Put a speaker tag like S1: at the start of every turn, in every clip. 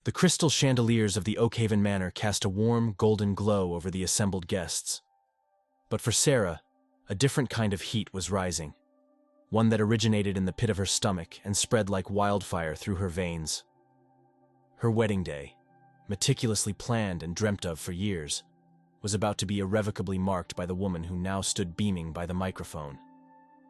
S1: The crystal chandeliers of the Oakhaven Manor cast a warm, golden glow over the assembled guests. But for Sarah, a different kind of heat was rising, one that originated in the pit of her stomach and spread like wildfire through her veins. Her wedding day, meticulously planned and dreamt of for years, was about to be irrevocably marked by the woman who now stood beaming by the microphone.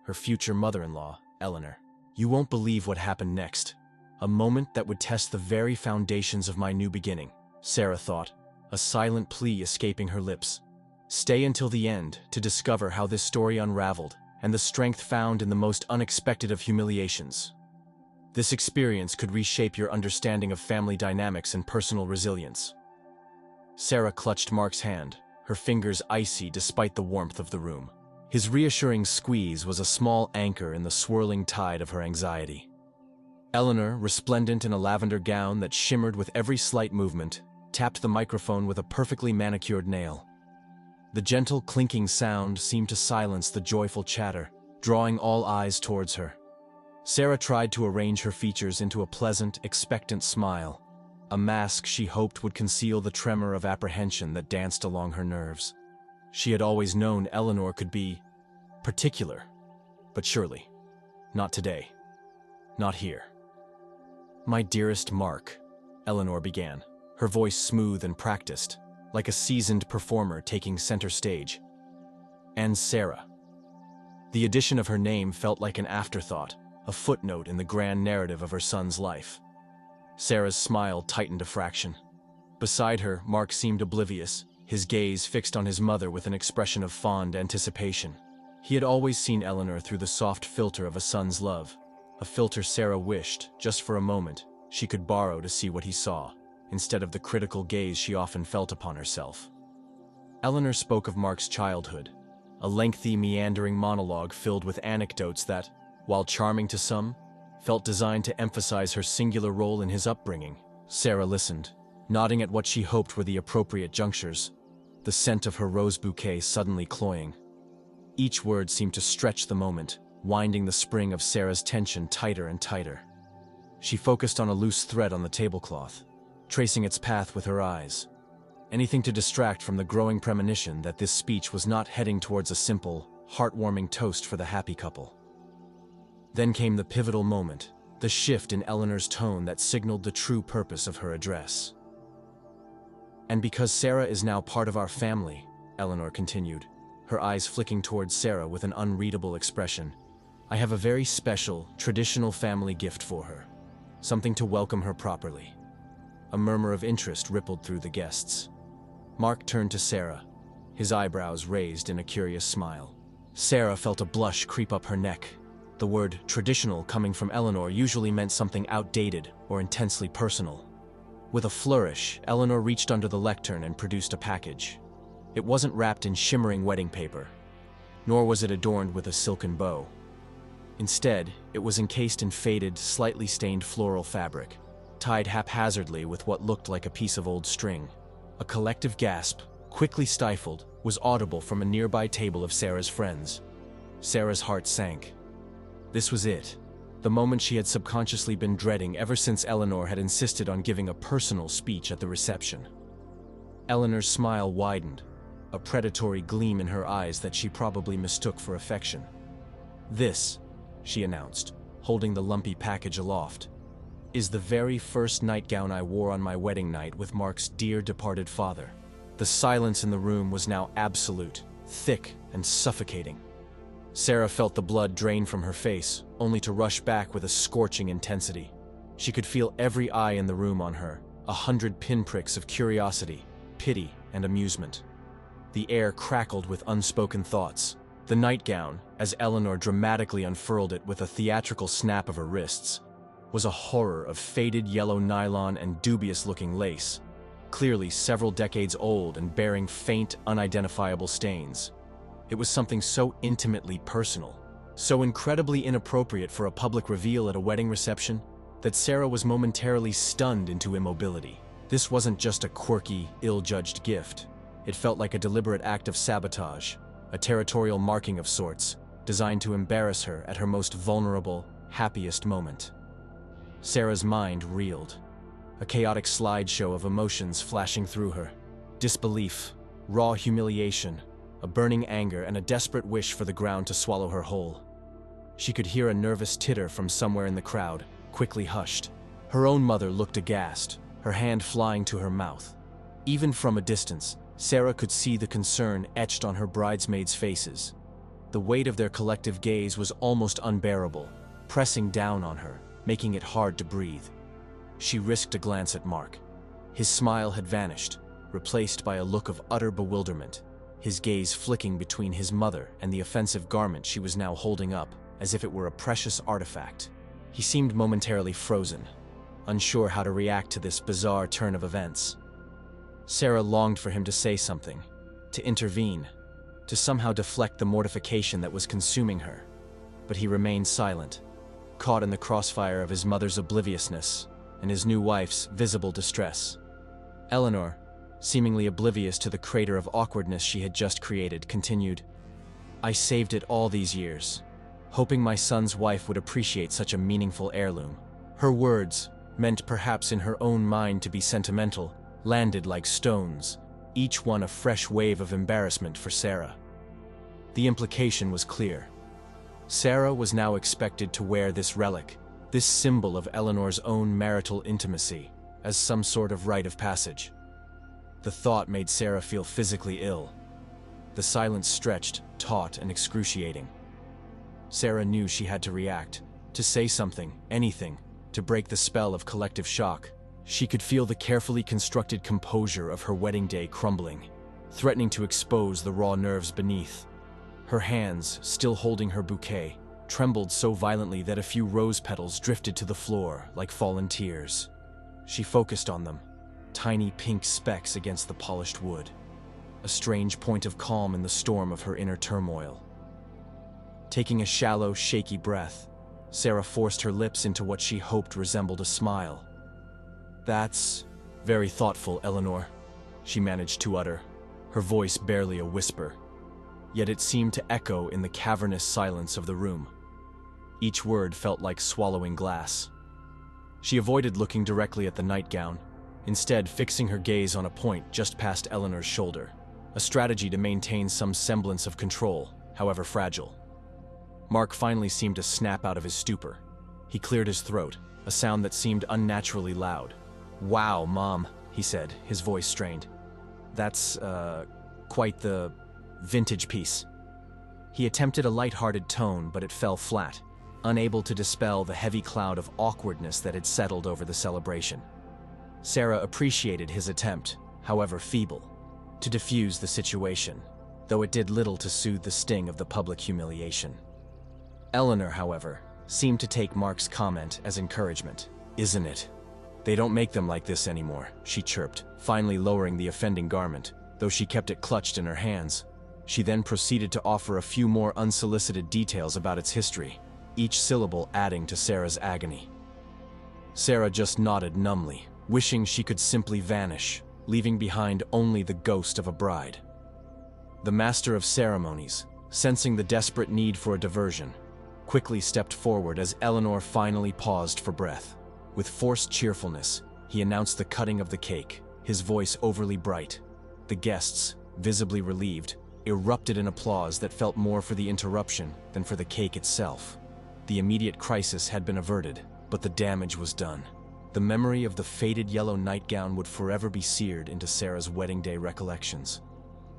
S1: Her future mother-in-law, Eleanor. You won't believe what happened next. A moment that would test the very foundations of my new beginning, Sarah thought, a silent plea escaping her lips. Stay until the end to discover how this story unraveled and the strength found in the most unexpected of humiliations. This experience could reshape your understanding of family dynamics and personal resilience. Sarah clutched Mark's hand, her fingers icy despite the warmth of the room. His reassuring squeeze was a small anchor in the swirling tide of her anxiety. Eleanor, resplendent in a lavender gown that shimmered with every slight movement, tapped the microphone with a perfectly manicured nail. The gentle clinking sound seemed to silence the joyful chatter, drawing all eyes towards her. Sarah tried to arrange her features into a pleasant, expectant smile, a mask she hoped would conceal the tremor of apprehension that danced along her nerves. She had always known Eleanor could be particular, but surely not today, not here. My dearest Mark, Eleanor began, her voice smooth and practiced, like a seasoned performer taking center stage. And Sarah. The addition of her name felt like an afterthought, a footnote in the grand narrative of her son's life. Sarah's smile tightened a fraction. Beside her, Mark seemed oblivious, his gaze fixed on his mother with an expression of fond anticipation. He had always seen Eleanor through the soft filter of a son's love, a filter Sarah wished, just for a moment, she could borrow to see what he saw, instead of the critical gaze she often felt upon herself. Eleanor spoke of Mark's childhood, a lengthy, meandering monologue filled with anecdotes that, while charming to some, felt designed to emphasize her singular role in his upbringing. Sarah listened, nodding at what she hoped were the appropriate junctures, the scent of her rose bouquet suddenly cloying. Each word seemed to stretch the moment, winding the spring of Sarah's tension tighter and tighter. She focused on a loose thread on the tablecloth, tracing its path with her eyes, anything to distract from the growing premonition that this speech was not heading towards a simple, heartwarming toast for the happy couple. Then came the pivotal moment, the shift in Eleanor's tone that signaled the true purpose of her address. And because Sarah is now part of our family, Eleanor continued, her eyes flicking towards Sarah with an unreadable expression, I have a very special, traditional family gift for her, something to welcome her properly. A murmur of interest rippled through the guests. Mark turned to Sarah, his eyebrows raised in a curious smile. Sarah felt a blush creep up her neck. The word traditional coming from Eleanor usually meant something outdated or intensely personal. With a flourish, Eleanor reached under the lectern and produced a package. It wasn't wrapped in shimmering wedding paper, nor was it adorned with a silken bow. Instead, it was encased in faded, slightly stained floral fabric, tied haphazardly with what looked like a piece of old string. A collective gasp, quickly stifled, was audible from a nearby table of Sarah's friends. Sarah's heart sank. This was it, the moment she had subconsciously been dreading ever since Eleanor had insisted on giving a personal speech at the reception. Eleanor's smile widened, a predatory gleam in her eyes that she probably mistook for affection. This, she announced, holding the lumpy package aloft, is the very first nightgown I wore on my wedding night with Mark's dear departed father. The silence in the room was now absolute, thick and suffocating. Sarah felt the blood drain from her face, only to rush back with a scorching intensity. She could feel every eye in the room on her, 100 pinpricks of curiosity, pity, and amusement. The air crackled with unspoken thoughts. The nightgown, as Eleanor dramatically unfurled it with a theatrical snap of her wrists, was a horror of faded yellow nylon and dubious-looking lace, clearly several decades old and bearing faint, unidentifiable stains. It was something so intimately personal, so incredibly inappropriate for a public reveal at a wedding reception, that Sarah was momentarily stunned into immobility. This wasn't just a quirky, ill-judged gift. It felt like a deliberate act of sabotage, a territorial marking of sorts, designed to embarrass her at her most vulnerable, happiest moment. Sarah's mind reeled. a chaotic slideshow of emotions flashing through her. Disbelief, raw humiliation, a burning anger, and a desperate wish for the ground to swallow her whole. She could hear a nervous titter from somewhere in the crowd, quickly hushed. Her own mother looked aghast, her hand flying to her mouth. Even from a distance, Sarah could see the concern etched on her bridesmaids' faces. The weight of their collective gaze was almost unbearable, pressing down on her, making it hard to breathe. She risked a glance at Mark. His smile had vanished, replaced by a look of utter bewilderment, his gaze flicking between his mother and the offensive garment she was now holding up, as if it were a precious artifact. He seemed momentarily frozen, unsure how to react to this bizarre turn of events. Sarah longed for him to say something, to intervene, to somehow deflect the mortification that was consuming her. But he remained silent, caught in the crossfire of his mother's obliviousness and his new wife's visible distress. Eleanor, seemingly oblivious to the crater of awkwardness she had just created, continued, "I saved it all these years, hoping my son's wife would appreciate such a meaningful heirloom." Her words, meant perhaps in her own mind to be sentimental, landed like stones, each one a fresh wave of embarrassment for Sarah. The implication was clear. Sarah was now expected to wear this relic, this symbol of Eleanor's own marital intimacy, as some sort of rite of passage. The thought made Sarah feel physically ill. The silence stretched, taut, and excruciating. Sarah knew she had to react, to say something, anything, to break the spell of collective shock. She could feel the carefully constructed composure of her wedding day crumbling, threatening to expose the raw nerves beneath. Her hands, still holding her bouquet, trembled so violently that a few rose petals drifted to the floor like fallen tears. She focused on them, tiny pink specks against the polished wood, a strange point of calm in the storm of her inner turmoil. Taking a shallow, shaky breath, Sarah forced her lips into what she hoped resembled a smile. "That's very thoughtful, Eleanor," she managed to utter, her voice barely a whisper. Yet it seemed to echo in the cavernous silence of the room. Each word felt like swallowing glass. She avoided looking directly at the nightgown, instead fixing her gaze on a point just past Eleanor's shoulder, a strategy to maintain some semblance of control, however fragile. Mark finally seemed to snap out of his stupor. He cleared his throat, a sound that seemed unnaturally loud. "Wow, Mom," he said, his voice strained. "That's, quite the vintage piece." He attempted a light-hearted tone, but it fell flat, unable to dispel the heavy cloud of awkwardness that had settled over the celebration. Sarah appreciated his attempt, however feeble, to diffuse the situation, though it did little to soothe the sting of the public humiliation. Eleanor, however, seemed to take Mark's comment as encouragement. "Isn't it? They don't make them like this anymore," she chirped, finally lowering the offending garment, though she kept it clutched in her hands. She then proceeded to offer a few more unsolicited details about its history, each syllable adding to Sarah's agony. Sarah just nodded numbly, wishing she could simply vanish, leaving behind only the ghost of a bride. The master of ceremonies, sensing the desperate need for a diversion, quickly stepped forward as Eleanor finally paused for breath. With forced cheerfulness, he announced the cutting of the cake, his voice overly bright. The guests, visibly relieved, erupted in applause that felt more for the interruption than for the cake itself. The immediate crisis had been averted, but the damage was done. The memory of the faded yellow nightgown would forever be seared into Sarah's wedding day recollections.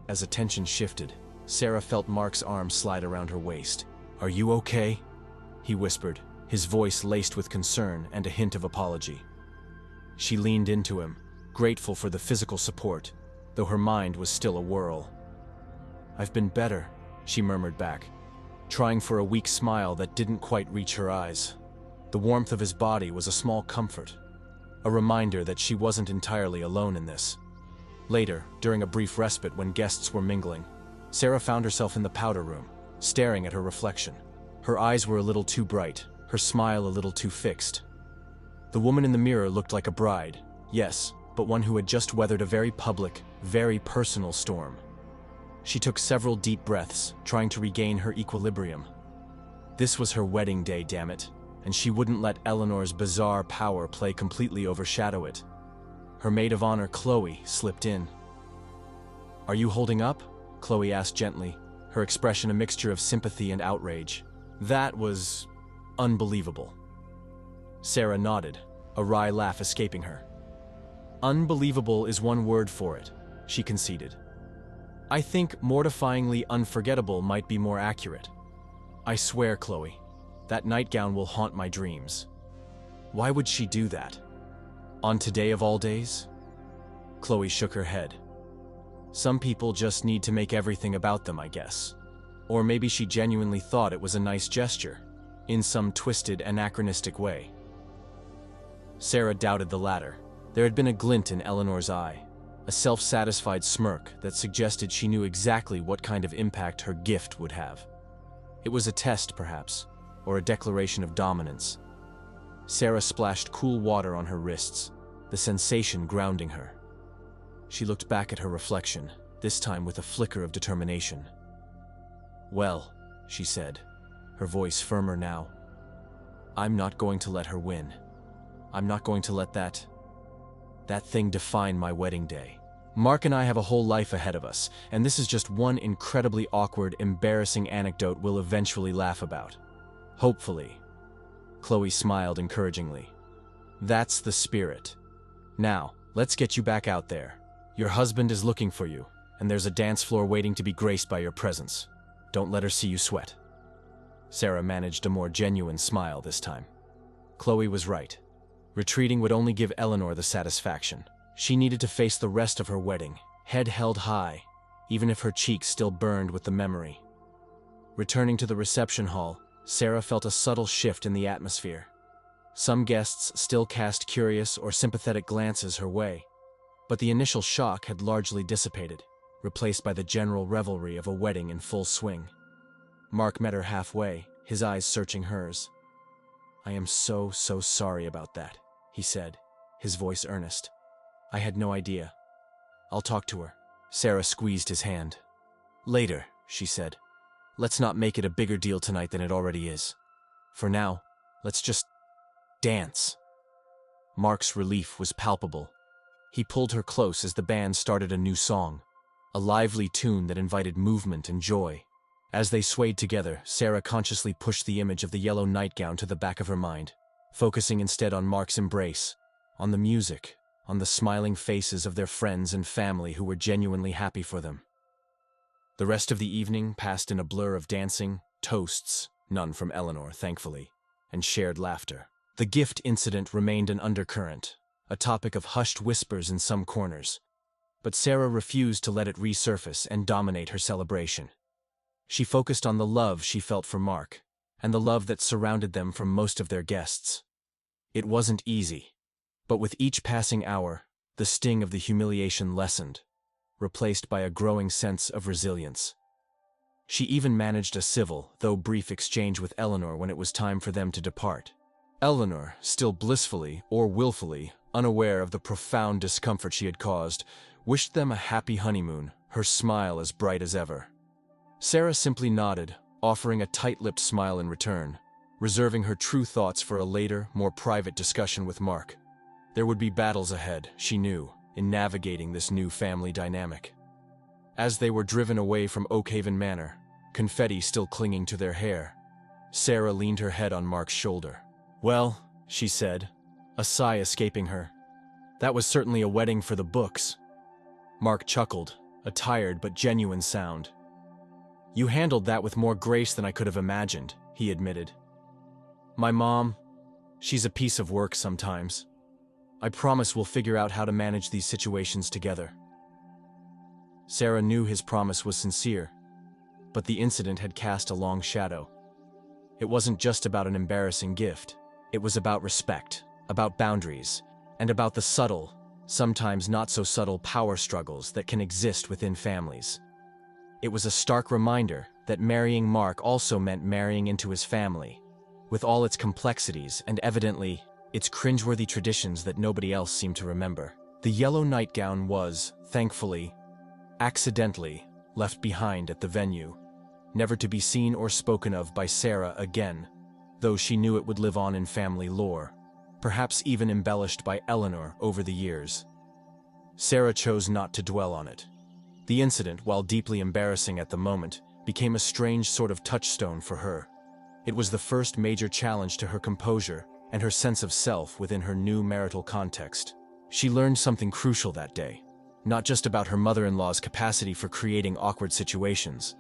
S1: As attention shifted, Sarah felt Mark's arm slide around her waist. "Are you okay?" he whispered, his voice laced with concern and a hint of apology. She leaned into him, grateful for the physical support, though her mind was still a whirl. "I've been better," she murmured back, trying for a weak smile that didn't quite reach her eyes. The warmth of his body was a small comfort, a reminder that she wasn't entirely alone in this. Later, during a brief respite when guests were mingling, Sarah found herself in the powder room, staring at her reflection. Her eyes were a little too bright, her smile a little too fixed. The woman in the mirror looked like a bride, yes, but one who had just weathered a very public, very personal storm. She took several deep breaths, trying to regain her equilibrium. This was her wedding day, damn it. and she wouldn't let Eleanor's bizarre power play completely overshadow it. Her maid of honor, Chloe, slipped in. "Are you holding up?" Chloe asked gently, her expression a mixture of sympathy and outrage. That was unbelievable. Sarah nodded, a wry laugh escaping her. "Unbelievable is one word for it," she conceded. "I think mortifyingly unforgettable might be more accurate. I swear, Chloe, that nightgown will haunt my dreams." Why would she do that? On today of all days? Chloe shook her head. Some people just need to make everything about them, I guess. Or maybe she genuinely thought it was a nice gesture, in some twisted, anachronistic way. Sarah doubted the latter. There had been a glint in Eleanor's eye, a self-satisfied smirk that suggested she knew exactly what kind of impact her gift would have. It was a test, perhaps, or a declaration of dominance. Sarah splashed cool water on her wrists, the sensation grounding her. She looked back at her reflection, this time with a flicker of determination. "Well," she said, her voice firmer now, "I'm not going to let her win. I'm not going to let that thing define my wedding day. Mark and I have a whole life ahead of us, and this is just one incredibly awkward, embarrassing anecdote we'll eventually laugh about. Hopefully." Chloe smiled encouragingly. "That's the spirit. Now, let's get you back out there. Your husband is looking for you, and there's a dance floor waiting to be graced by your presence. Don't let her see you sweat." Sarah managed a more genuine smile this time. Chloe was right. Retreating would only give Eleanor the satisfaction. She needed to face the rest of her wedding, head held high, even if her cheeks still burned with the memory. Returning to the reception hall, Sarah felt a subtle shift in the atmosphere. Some guests still cast curious or sympathetic glances her way, but the initial shock had largely dissipated, replaced by the general revelry of a wedding in full swing. Mark met her halfway, his eyes searching hers. "I am so sorry about that," he said, his voice earnest. "I had no idea. I'll talk to her." Sarah squeezed his hand. "Later," she said. "Let's not make it a bigger deal tonight than it already is. For now, let's just dance." Mark's relief was palpable. He pulled her close as the band started a new song, a lively tune that invited movement and joy. As they swayed together, Sarah consciously pushed the image of the yellow nightgown to the back of her mind, focusing instead on Mark's embrace, on the music, on the smiling faces of their friends and family who were genuinely happy for them. The rest of the evening passed in a blur of dancing, toasts, none from Eleanor, thankfully, and shared laughter. The gift incident remained an undercurrent, a topic of hushed whispers in some corners, but Sarah refused to let it resurface and dominate her celebration. She focused on the love she felt for Mark, and the love that surrounded them from most of their guests. It wasn't easy, but with each passing hour, the sting of the humiliation lessened, replaced by a growing sense of resilience. She even managed a civil, though brief exchange with Eleanor when it was time for them to depart. Eleanor, still blissfully, or willfully, unaware of the profound discomfort she had caused, wished them a happy honeymoon, her smile as bright as ever. Sarah simply nodded, offering a tight-lipped smile in return, reserving her true thoughts for a later, more private discussion with Mark. There would be battles ahead, she knew, in navigating this new family dynamic. As they were driven away from Oakhaven Manor, confetti still clinging to their hair, Sarah leaned her head on Mark's shoulder. "Well," she said, a sigh escaping her, "that was certainly a wedding for the books." Mark chuckled, a tired but genuine sound. "You handled that with more grace than I could have imagined," he admitted. "My mom, she's a piece of work sometimes. I promise we'll figure out how to manage these situations together." Sarah knew his promise was sincere, but the incident had cast a long shadow. It wasn't just about an embarrassing gift. It was about respect, about boundaries, and about the subtle, sometimes not so subtle power struggles that can exist within families. It was a stark reminder that marrying Mark also meant marrying into his family, with all its complexities and evidently its cringeworthy traditions that nobody else seemed to remember. The yellow nightgown was, thankfully, accidentally left behind at the venue, never to be seen or spoken of by Sarah again. though she knew it would live on in family lore, perhaps even embellished by Eleanor over the years. Sarah chose not to dwell on it. The incident, while deeply embarrassing at the moment, became a strange sort of touchstone for her. It was the first major challenge to her composure and her sense of self within her new marital context. She learned something crucial that day, not just about her mother-in-law's capacity for creating awkward situations,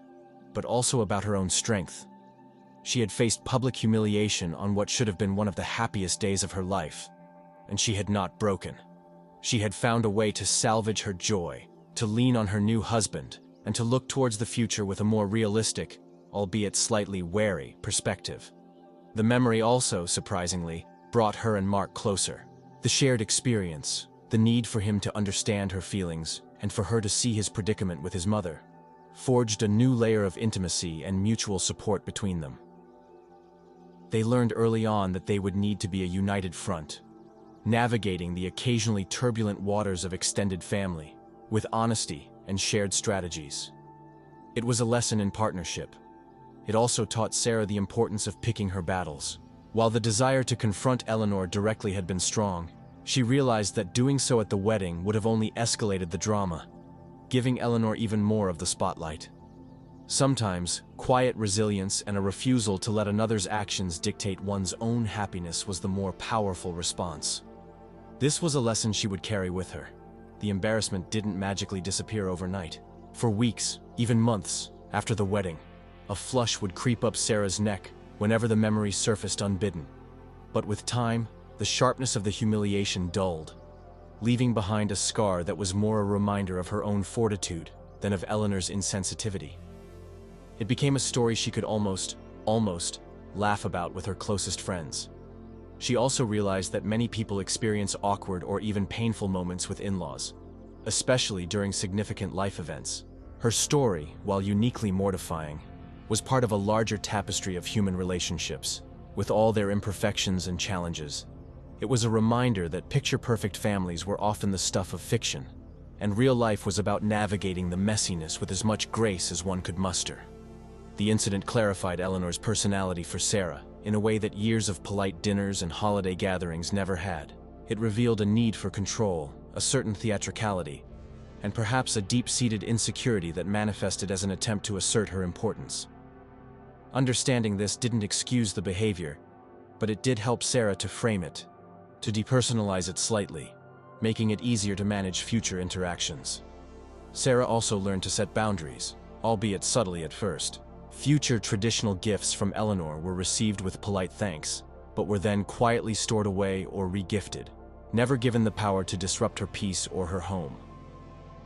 S1: but also about her own strength. She had faced public humiliation on what should have been one of the happiest days of her life, and she had not broken. She had found a way to salvage her joy, to lean on her new husband, and to look towards the future with a more realistic, albeit slightly wary, perspective. The memory also, surprisingly, brought her and Mark closer. The shared experience, the need for him to understand her feelings, and for her to see his predicament with his mother, forged a new layer of intimacy and mutual support between them. They learned early on that they would need to be a united front, navigating the occasionally turbulent waters of extended family, with honesty and shared strategies. It was a lesson in partnership. It also taught Sarah the importance of picking her battles. While the desire to confront Eleanor directly had been strong, she realized that doing so at the wedding would have only escalated the drama, giving Eleanor even more of the spotlight. Sometimes, quiet resilience and a refusal to let another's actions dictate one's own happiness was the more powerful response. This was a lesson she would carry with her. The embarrassment didn't magically disappear overnight. For weeks, even months, after the wedding, a flush would creep up Sarah's neck whenever the memory surfaced unbidden. But with time, the sharpness of the humiliation dulled, leaving behind a scar that was more a reminder of her own fortitude than of Eleanor's insensitivity. It became a story she could almost laugh about with her closest friends. She also realized that many people experience awkward or even painful moments with in-laws, especially during significant life events. Her story, while uniquely mortifying, was part of a larger tapestry of human relationships, with all their imperfections and challenges. It was a reminder that picture-perfect families were often the stuff of fiction, and real life was about navigating the messiness with as much grace as one could muster. The incident clarified Eleanor's personality for Sarah in a way that years of polite dinners and holiday gatherings never had. It revealed a need for control, a certain theatricality, and perhaps a deep-seated insecurity that manifested as an attempt to assert her importance. Understanding this didn't excuse the behavior, but it did help Sarah to frame it, to depersonalize it slightly, making it easier to manage future interactions. Sarah also learned to set boundaries, albeit subtly at first. Future traditional gifts from Eleanor were received with polite thanks, but were then quietly stored away or re-gifted, never given the power to disrupt her peace or her home.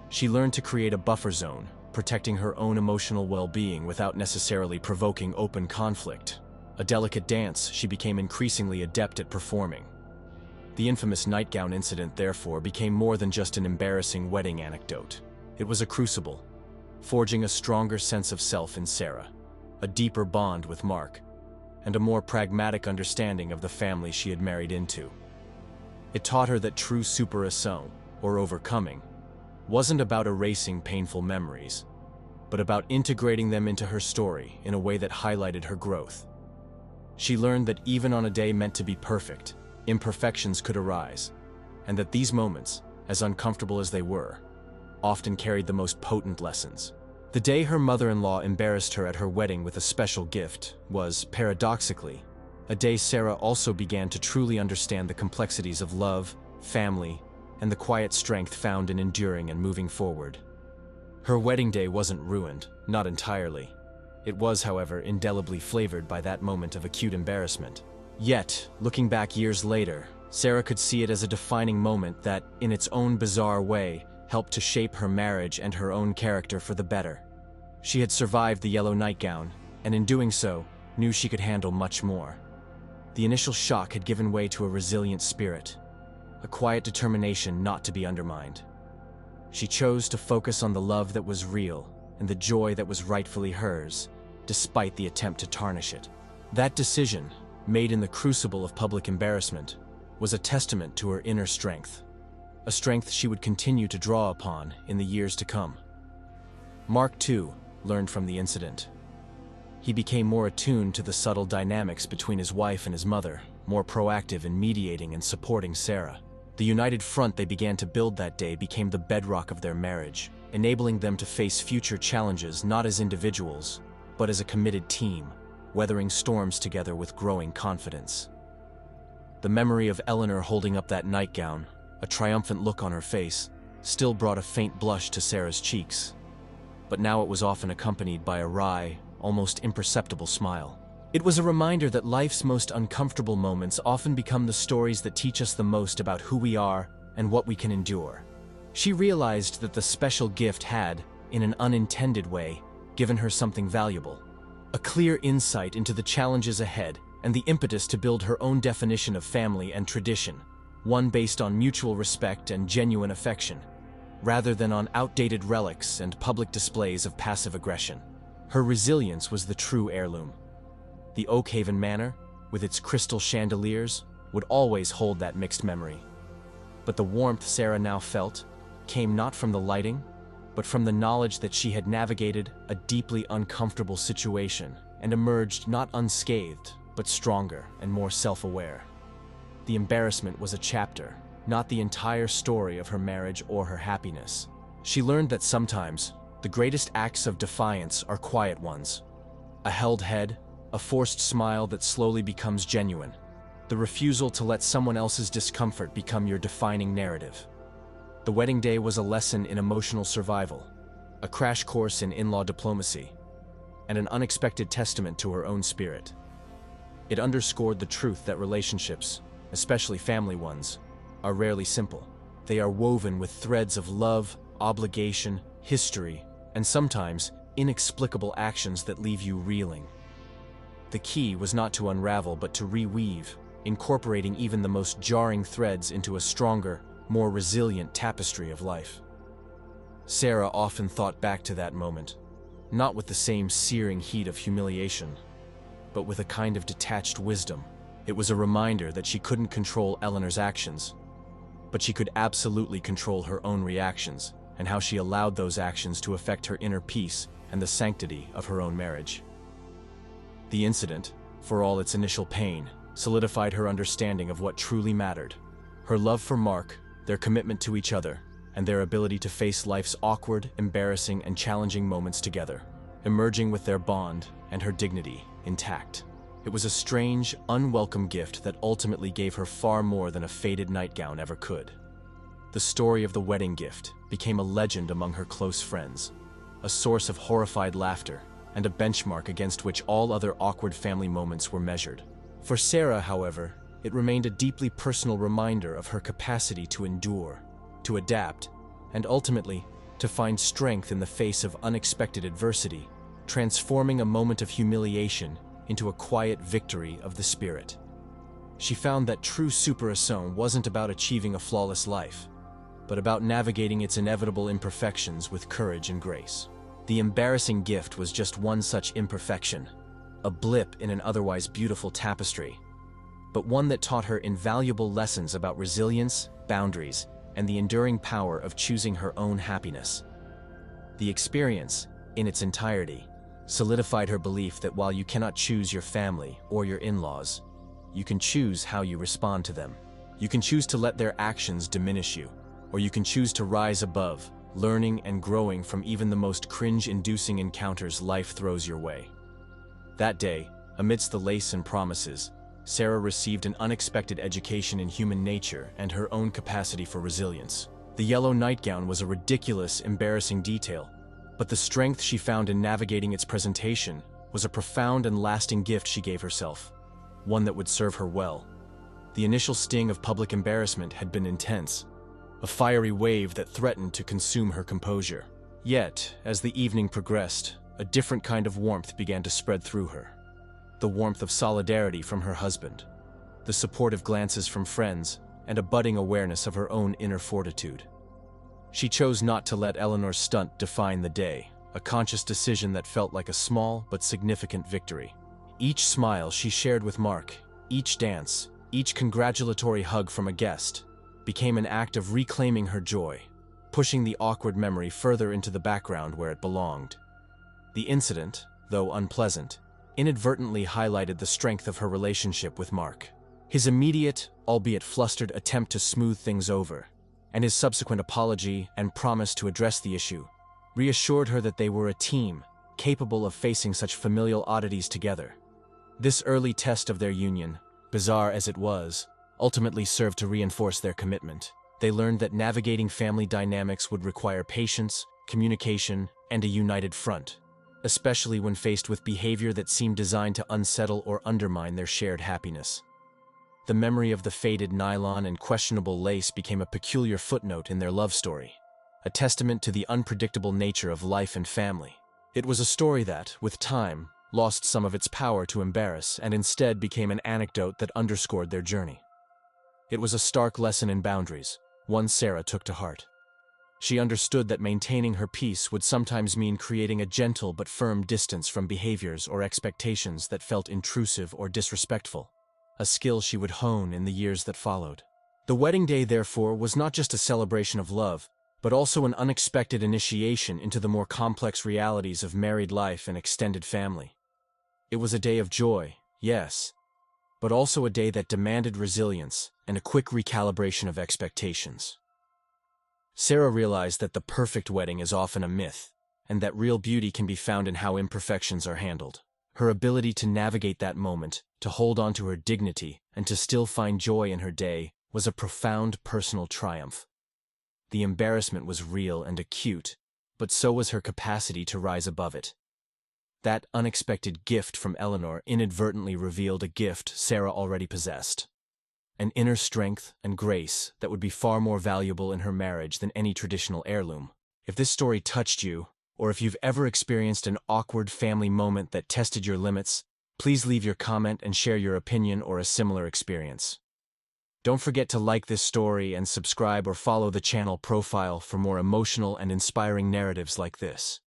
S1: She learned to create a buffer zone, protecting her own emotional well-being without necessarily provoking open conflict, a delicate dance she became increasingly adept at performing. The infamous nightgown incident, therefore, became more than just an embarrassing wedding anecdote. It was a crucible, forging a stronger sense of self in Sarah, a deeper bond with Mark, and a more pragmatic understanding of the family she had married into. It taught her that true superasson, or overcoming, wasn't about erasing painful memories, but about integrating them into her story in a way that highlighted her growth. She learned that even on a day meant to be perfect, imperfections could arise, and that these moments, as uncomfortable as they were, often carried the most potent lessons. The day her mother-in-law embarrassed her at her wedding with a special gift was, paradoxically, a day Sarah also began to truly understand the complexities of love, family, and the quiet strength found in enduring and moving forward. Her wedding day wasn't ruined, not entirely. It was, however, indelibly flavored by that moment of acute embarrassment. Yet, looking back years later, Sarah could see it as a defining moment that, in its own bizarre way, helped to shape her marriage and her own character for the better. She had survived the yellow nightgown, and in doing so, knew she could handle much more. The initial shock had given way to a resilient spirit, a quiet determination not to be undermined. She chose to focus on the love that was real and the joy that was rightfully hers, despite the attempt to tarnish it. That decision, made in the crucible of public embarrassment, was a testament to her inner strength, a strength she would continue to draw upon in the years to come. Mark, too, learned from the incident. He became more attuned to the subtle dynamics between his wife and his mother, more proactive in mediating and supporting Sarah. The united front they began to build that day became the bedrock of their marriage, enabling them to face future challenges not as individuals, but as a committed team, weathering storms together with growing confidence. The memory of Eleanor holding up that nightgown, a triumphant look on her face, still brought a faint blush to Sarah's cheeks. But now it was often accompanied by a wry, almost imperceptible smile. It was a reminder that life's most uncomfortable moments often become the stories that teach us the most about who we are and what we can endure. She realized that the special gift had, in an unintended way, given her something valuable. A clear insight into the challenges ahead and the impetus to build her own definition of family and tradition, one based on mutual respect and genuine affection, rather than on outdated relics and public displays of passive aggression. Her resilience was the true heirloom. The Oakhaven Manor, with its crystal chandeliers, would always hold that mixed memory. But the warmth Sarah now felt came not from the lighting, but from the knowledge that she had navigated a deeply uncomfortable situation and emerged not unscathed, but stronger and more self-aware. The embarrassment was a chapter, not the entire story of her marriage or her happiness. She learned that sometimes the greatest acts of defiance are quiet ones. A held head, a forced smile that slowly becomes genuine. The refusal to let someone else's discomfort become your defining narrative. The wedding day was a lesson in emotional survival, a crash course in in-law diplomacy, and an unexpected testament to her own spirit. It underscored the truth that relationships, especially family ones, are rarely simple. They are woven with threads of love, obligation, history, and sometimes inexplicable actions that leave you reeling. The key was not to unravel but to reweave, incorporating even the most jarring threads into a stronger, more resilient tapestry of life. Sarah often thought back to that moment, not with the same searing heat of humiliation, but with a kind of detached wisdom. It was a reminder that she couldn't control Eleanor's actions, but she could absolutely control her own reactions and how she allowed those actions to affect her inner peace and the sanctity of her own marriage. The incident, for all its initial pain, solidified her understanding of what truly mattered. Her love for Mark, their commitment to each other, and their ability to face life's awkward, embarrassing, and challenging moments together, emerging with their bond and her dignity intact. It was a strange, unwelcome gift that ultimately gave her far more than a faded nightgown ever could. The story of the wedding gift became a legend among her close friends, a source of horrified laughter, and a benchmark against which all other awkward family moments were measured. For Sarah, however, it remained a deeply personal reminder of her capacity to endure, to adapt, and ultimately, to find strength in the face of unexpected adversity, transforming a moment of humiliation into a quiet victory of the spirit. She found that true Super-Asone wasn't about achieving a flawless life, but about navigating its inevitable imperfections with courage and grace. The embarrassing gift was just one such imperfection, a blip in an otherwise beautiful tapestry, but one that taught her invaluable lessons about resilience, boundaries, and the enduring power of choosing her own happiness. The experience, in its entirety, solidified her belief that while you cannot choose your family or your in-laws, you can choose how you respond to them. You can choose to let their actions diminish you, or you can choose to rise above, learning and growing from even the most cringe-inducing encounters life throws your way. That day, amidst the lace and promises, Sarah received an unexpected education in human nature and her own capacity for resilience. The yellow nightgown was a ridiculous, embarrassing detail, but the strength she found in navigating its presentation was a profound and lasting gift she gave herself, one that would serve her well. The initial sting of public embarrassment had been intense, a fiery wave that threatened to consume her composure. Yet, as the evening progressed, a different kind of warmth began to spread through her. The warmth of solidarity from her husband, the supportive glances from friends, and a budding awareness of her own inner fortitude. She chose not to let Eleanor's stunt define the day, a conscious decision that felt like a small but significant victory. Each smile she shared with Mark, each dance, each congratulatory hug from a guest, became an act of reclaiming her joy, pushing the awkward memory further into the background where it belonged. The incident, though unpleasant, inadvertently highlighted the strength of her relationship with Mark. His immediate, albeit flustered, attempt to smooth things over, and his subsequent apology and promise to address the issue, reassured her that they were a team capable of facing such familial oddities together. This early test of their union, bizarre as it was, ultimately served to reinforce their commitment. They learned that navigating family dynamics would require patience, communication, and a united front, especially when faced with behavior that seemed designed to unsettle or undermine their shared happiness. The memory of the faded nylon and questionable lace became a peculiar footnote in their love story, a testament to the unpredictable nature of life and family. It was a story that, with time, lost some of its power to embarrass and instead became an anecdote that underscored their journey. It was a stark lesson in boundaries, one Sarah took to heart. She understood that maintaining her peace would sometimes mean creating a gentle but firm distance from behaviors or expectations that felt intrusive or disrespectful, a skill she would hone in the years that followed. The wedding day, therefore, was not just a celebration of love, but also an unexpected initiation into the more complex realities of married life and extended family. It was a day of joy, yes, but also a day that demanded resilience and a quick recalibration of expectations. Sarah realized that the perfect wedding is often a myth, and that real beauty can be found in how imperfections are handled. Her ability to navigate that moment, to hold on to her dignity, and to still find joy in her day was a profound personal triumph. The embarrassment was real and acute, but so was her capacity to rise above it. That unexpected gift from Eleanor inadvertently revealed a gift Sarah already possessed, an inner strength and grace that would be far more valuable in her marriage than any traditional heirloom. If this story touched you, or if you've ever experienced an awkward family moment that tested your limits, please leave your comment and share your opinion or a similar experience. Don't forget to like this story and subscribe or follow the channel profile for more emotional and inspiring narratives like this.